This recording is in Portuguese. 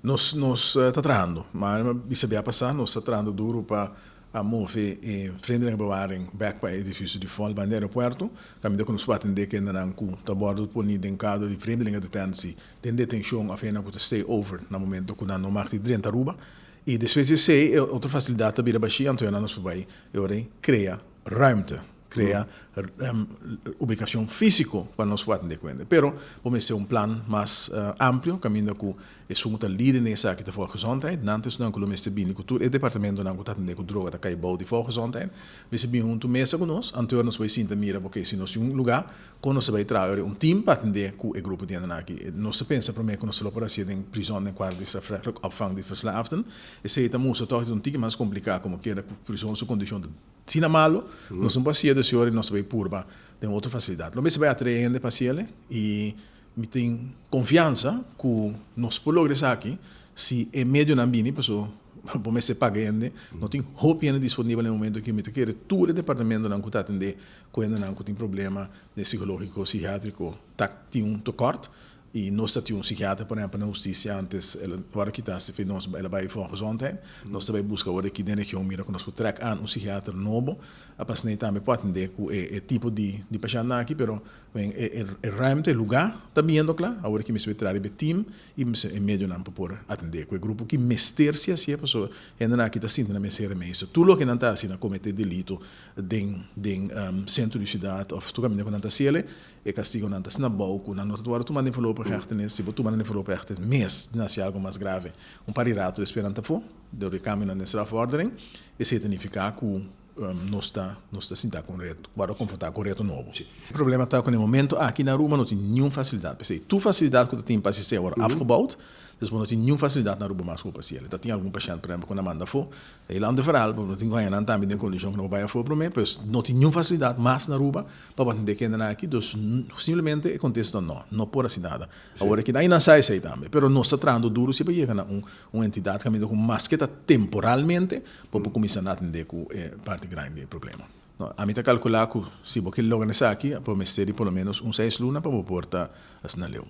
Nós está trabalhando, mas isso vai passar, nós está trabalhando duro para mover vreemdelingenbewaring back para o edifício de fora do aeroporto, caminho que nós vamos atender que ainda não está bordo por em caso de vreemdelingendetentie, tem detenção a fina que stay over no momento que não marca de 30 ruba e depois de ser outra facilidade também a baixar, então nós vamos criar ruimte. Crea ubicação física para nós poder conta. Pero vamos ser plan mais amplo, caminho que é muito líder nessa aqui da volksgezondheid. Nantes não colomos se bem cultura, o departamento não está tendo droga da caibou de volksgezondheid. We se bem junto mesa com nós, anterior nós vai sentir mira porque se nós lugar, quando nós vai trazer team para atender com o grupo de aqui. Nós se pensa primeiro que nós vamos para em prisão em quarto de strafrechtelijk opvang de verslaafden. E se é muito toch tique mais complicado como que a prisão sua condição de sina malo, nós não passamos de senhor e nós vai purba tem outra facilidade. Lo mesmo vai atrair de paciente e me tem confiança que nós podemos aqui se é meio na bini, pessoa vamos se pagando, não tem roupa disponível no momento que me quer todo o departamento não está atender quando não tem problema psicológico, psiquiátrico, tem um corte. E nós temos psiquiatra, por exemplo, na justiça, antes, agora que está, se fez, ela vai para a gezondheid, nós também buscamos agora que dentro da região, mira, que nós trek aan psiquiatra novo, a paciente também pode entender que é tipo de paciente aqui, pero é ruimte, lugar, também é claro, agora que me se vai trazer team, e me se meio não para atender, que é grupo que mestercia, se a pessoa ainda aqui está sentindo na mesera mesmo, tudo que não está assim, a cometer delito de centro de cidade, ou tu caminha com não está ciele, é castigo não está assim na boca, não está tu manda falou para hechtenis, se tu manda falou para hechtenis, mas não se algo mais grave, parirato esperando for, do recâmbio na strafordering, e se significa que não está sentindo correto, para confortar correto novo. O problema está que no momento aqui na Roma não tem nenhuma facilidade, porque tu facilidade que tu tem para se ser afgebouwd, dus não tem nenhuma facilidade na Roma mais que o paciente. Tem algum paciente, por exemplo, quando manda for, ele anda verral, não tem ganhar também em condição que não vai for para mim, pois não tem nenhuma facilidade mais na Roma para atender quem anda aqui, dus simplesmente contesta não pode assim nada. Agora que daí não sai também, pero não está tratando duro se para chegar a uma entidade que com mais que temporalmente para começar a atender com parte grande do problema. A mim está calculado que se você logo nessa aqui, para me ter pelo menos 6 lunas para portar as na leu.